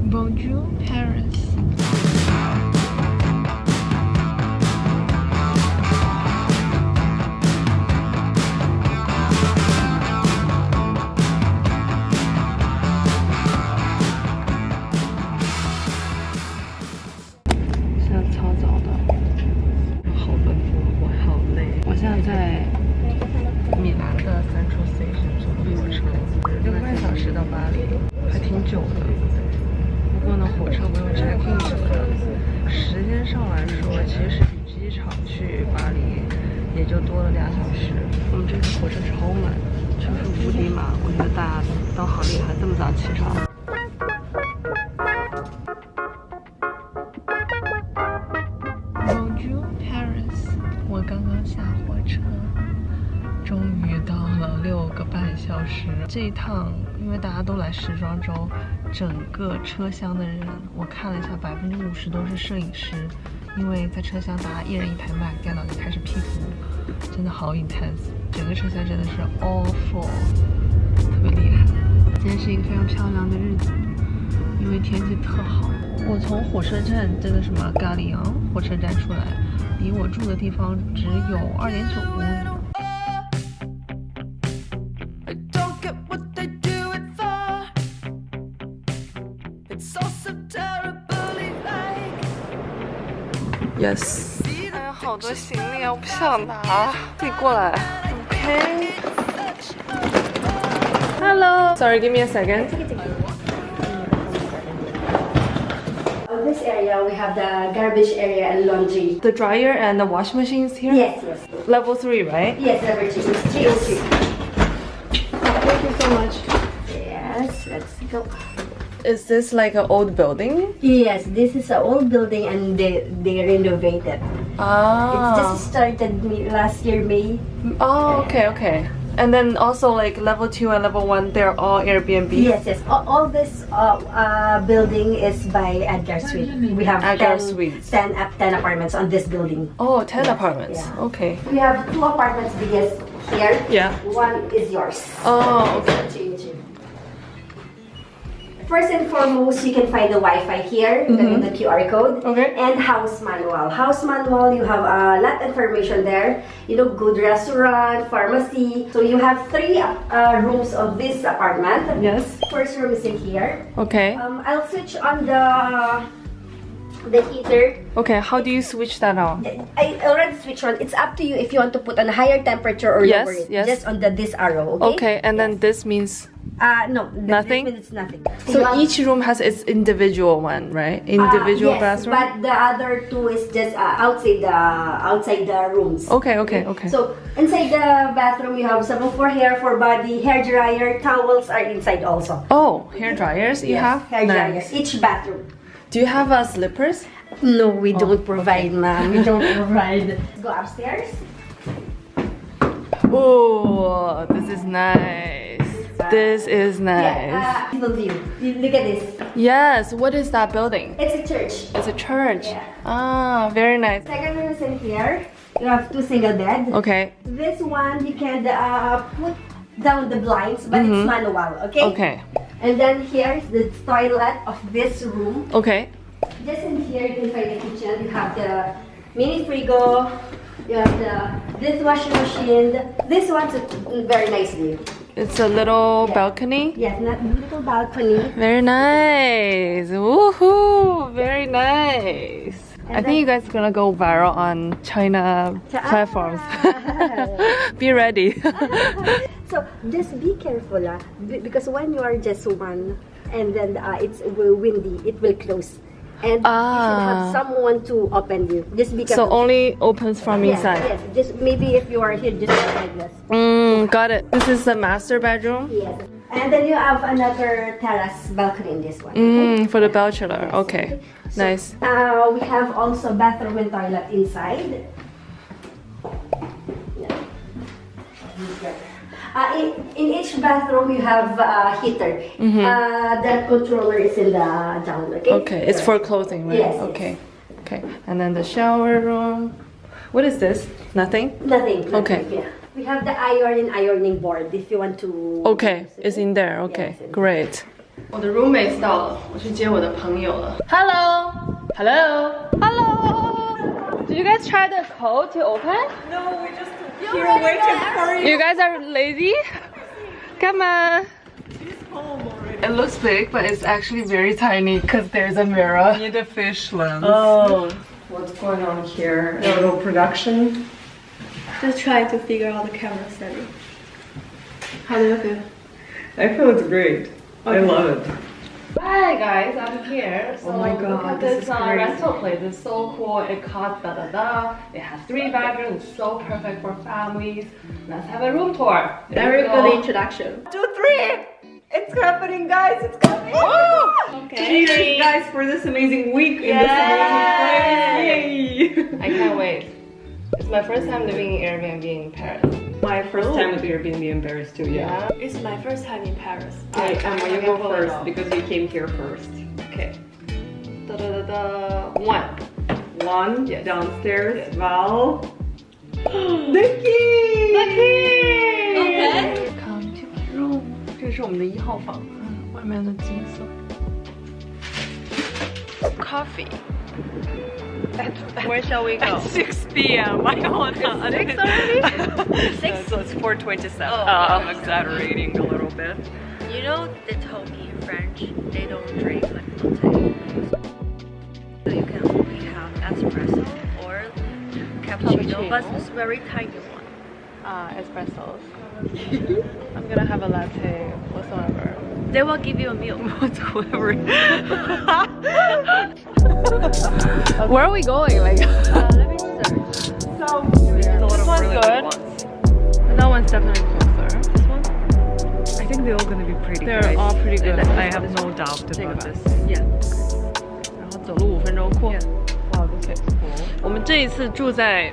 Bonjour Paris。现在超早的，好奔波，我好累。我现在在米兰的Central Station坐火车，6个半小时到巴黎，还挺久的。不过呢，火车不用 check in 什么的，时间上来说，其实比机场去巴黎也就多了2小时。我们这次火车超满，就是无敌满。我觉得大家都好厉害，这么早起床。Bonjour Paris， 我刚刚下火车，终于到了6个半小时。这一趟因为大家都来时装周，整个车厢的人我看了一下，50%都是摄影师，因为在车厢大家一人一台 Mac 电脑就开始 P 图，真的好 intense， 整个车厢真的是 all full， 特别厉害。今天是一个非常漂亮的日子，因为天气特好。我从火车站这个什么咖喱昂火车站出来，离我住的地方只有2.9公里。Yes。哎呀，好多行李啊，我不想拿，自己过来。OK。Hello. Sorry, give me a second. This area we have the garbage area and laundry. The dryer and the washing machine is here? Yes, yes. Level 3, right? Yes, level 3. It's 303. Thank you so much. Yes, let's go. Is this like an old building? Yes, this is an old building and they renovated. Ah. It just started last year, May. Oh, okay, okay. And then also like level 2 and level 1, they're all Airbnb? Yes, yes. All this building is by Edgar Suits. We have Edgar Suits. 10 apartments on this building. Oh, 10 Yes, apartments. yeah. Okay. We have 2 apartments biggest here. Yeah. One is yours. Oh, okay. First and foremost, you can find the Wi-Fi here, the QR code, Okay. and house manual. House manual, you have a lot of information there. You know, good restaurant, pharmacy. So you have 3 rooms of this apartment. Yes. First room is in here. Okay. I'll switch on the heater. Okay, how do you switch that on? I already switched on. It's up to you if you want to put on a higher temperature or Yes, lower it. yes. Just on this arrow, okay? Okay, and then this means No. Nothing? This means it's nothing. so You each room has its individual one, right? Individual yes, bathroom? but the other 2 is just outside the rooms. Okay, okay, okay. So inside the bathroom, you have some for hair, for body, hair dryer, towels are inside also. Oh, hair dryers you Yes, have? hair dryer. Nice. Each bathroom. Do you have slippers? No, we don't provide, ma'am. We don't provide. Go upstairs. Oh, this is nice. This is nice. Yeah, people view. Look at this. Yes, what is that building? It's a church. It's a church. Yeah. Ah, very nice. Second room is in here. You have 2 single beds. Okay. This one you can put down the blinds, but it's manual. Okay. Okay. And then here is the toilet of this room. Okay. Just in here you can find the kitchen. You have the mini frigo. You have the dishwashing machine. This one's very nice view. It's a little balcony. Yes, not little balcony. Very nice. Woohoo! Very nice. I think you guys are gonna go viral on China platforms. Be ready. So just be careful, because when you are just one, and then it's windy, it will close. And you should have someone to open you. Just be careful. So only opens from inside. Yes, just maybe if you are here, just like this. Got it. This is the master bedroom. Yes. And then you have another terrace balcony in this one. Okay? For the bachelor. Okay. So, Nice. we have also bathroom and toilet inside. In each bathroom you have a heater. That controller is in the down. Okay. Okay. It's for clothing, right? Yes. Okay. Okay. And then the shower room. What is this? Nothing? Nothing. Okay. Yeah. We have the ironing board if you want to. Okay. It's in there. Okay. Yes, Great. 我的 roommates 到了，我去接我的朋友了。Hello, hello, hello. Did you guys try the code to open? No, we're just here waiting for you. You guys are lazy? Come on. It looks big, but it's actually very tiny because there's a mirror. Need a fish lens. Oh. What's going on here? A little production. Just trying to figure out the camera setting. How do you feel? I feel it's great. I love it. Hi guys, I'm here. So Oh my God, look at this this is crazy. rental place. It's so cool. It costs da. It has 3 bedrooms. It's so perfect for families. Let's have a room tour. There Very we good go. introduction. 2, 3! It's happening, guys! It's coming! Okay. Cheers, guys, for this amazing week in this amazing place! Yay! I can't wait. It's my first time living in Airbnb in Paris. My first time with Airbnb in Paris too, yeah. It's my first time in Paris. Okay, Emma, you go pull it first off. because you came here first. Okay. One. 1, Yes. downstairs, Val. The key! Okay. Come to my room. 这是我们的1号房，外面的金色。Coffee. Where shall we go? 6 p.m. I don't know. 6 already? 6? So it's 4:27. Oh. I'm exaggerating a little bit. You know, they told me in French, they don't drink like latte. So you can only have espresso or cappuccino, but it's very tiny one. Espressos. I'm gonna have a latte whatsoever. They will give you a meal. Whatsoever. Where are we going? Like, Let me search. this one's good. That one's definitely closer. This one? I think they're all gonna be pretty They're guys. all pretty good. I have no doubt about this. Yeah. 然后走路5分钟酷。Wow, this is cool. 我们这一次住在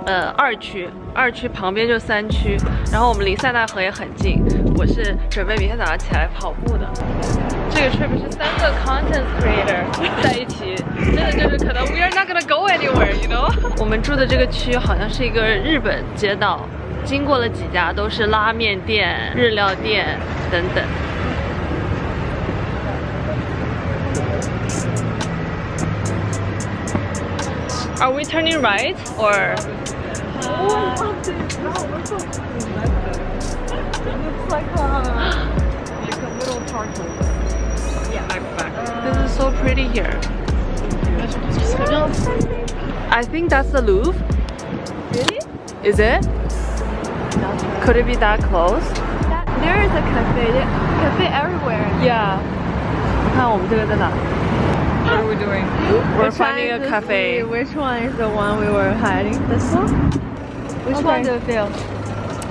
2区，2区旁边就3区，然后我们离塞纳河也很近。我是准备明天早上起来跑步的。这个 trip 是3个 content creator 在一起，真的就是可能 we are not gonna go anywhere, you know 。我们住的这个区好像是一个日本街道，经过了几家都是拉面店、日料店等等。Are we turning right or? Looks like a little turtle. Yeah, This is so pretty here. I think that's the Louvre. Really? Is it? Could it be that close? There is a cafe everywhere. Yeah. 你看我们这个在哪？ What are we doing? We're finding a cafe. Which one is the one we were hiding? This one? Which one do you feel?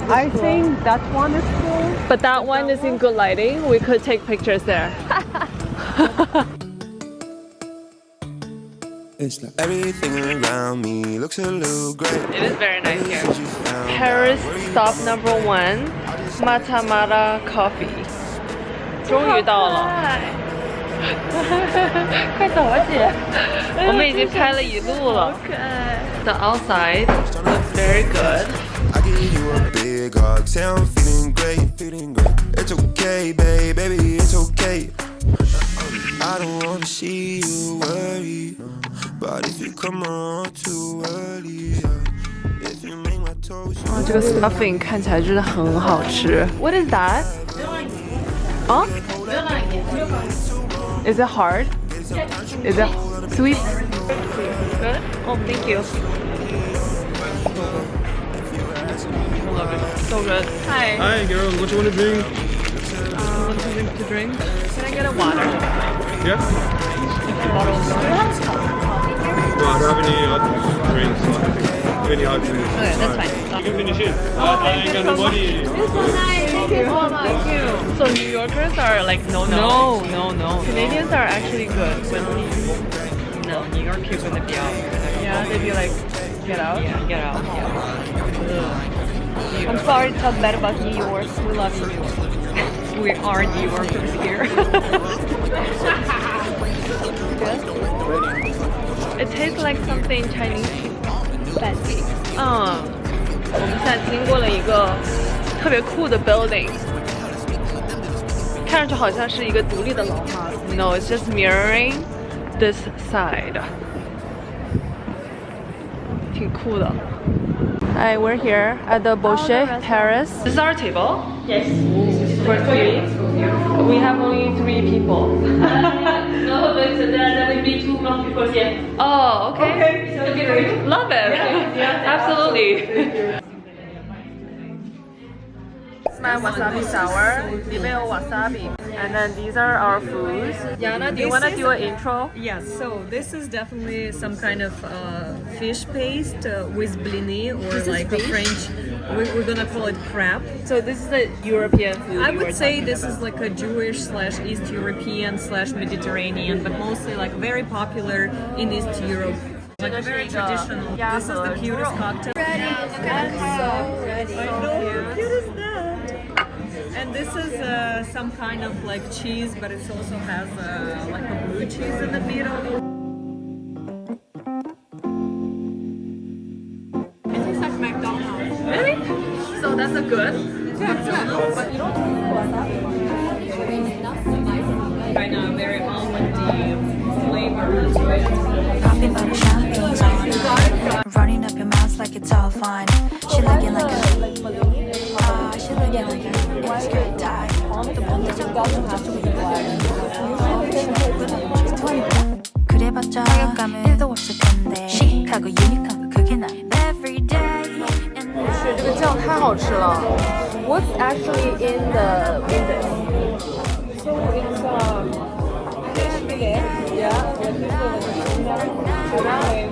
I think that one is cool. But that one is in good lighting. We could take pictures there. It's like everything around me looks a little great. It is very nice here. Paris stop number 1, MATAMATA Coffee. 终于到了。快走啊姐！我们已经拍了一路了。The outside looks very good. I give you a big hug, say I'm feeling great, feeling great. It's okay, babe, baby, it's okay. I don't wanna see you worry, but if you come around too early, if you make my toes. 哇，这个 stuffing 看起来真的很好吃。What is that? 啊 Is it hard? Is it sweet? Good? Oh, thank you. So good. Hi. Hi girl, what you want to drink? Something to drink? Can I get a water? Yeah? Bottle of water? Well, I don't have any other drinks. Any hot drinks. Okay, that's fine. You can finish it. I ain't got nobody. Thank you. So New Yorkers are like no. Canadians are actually good with tea. No, New York is gonna be out. Yeah, they'd be like, get out. Yeah, get out. Yeah. I'm sorry to talk bad about New York. We love New York. We are New Yorkers here. It tastes like something Chinese. Fancy. 我们现在经过了一个特别酷的 building，看上去好像是一个独立的楼哈。No, it's just mirroring this side. 挺酷的。Hi, we're here at the BOUCHE Terrace. This is our table. Yes. For 3. We have only 3 people. No, but there will be 2 more people here. Oh, okay. Okay, so okay. Love it. Absolutely. It's my wasabi sour. 里面有 wasabi. And then these are our foods. Yana, do you want to do an intro? Yes, so this is definitely some kind of fish paste with blini or like a French, we're gonna call it crab. So this is a European food. I would say this is like a Jewish / East European / Mediterranean, but mostly like very popular in East Europe. Like a very traditional. This is the cutest cocktail. And this is some kind of like cheese, but it also has like a blue cheese in the middle. It tastes like McDonald's. Really? So that's a good? Kind of very almondy flavor to it. Popping bottle champagne's on. Running up your mouth like it's all fine. She looking like a she looking like a skirt tie. 그래봤자 타격감은 1도 없을 텐데 시크하고 유니크한 거 그게 나 Every day and night 这个酱太好吃了。What's actually in this? So it's fish fillet. Yeah. Egg,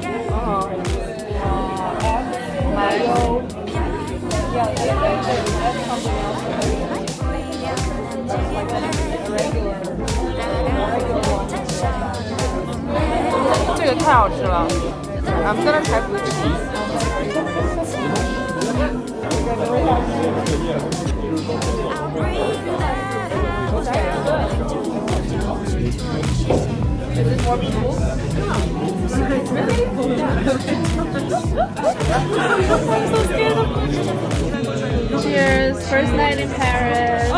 mayo. Yeah, they add something else. Like a regular. 这个太好吃了。I'm gonna try blue cheese. Is it more people? Really? I'm so scared of Cheers! First night in Paris.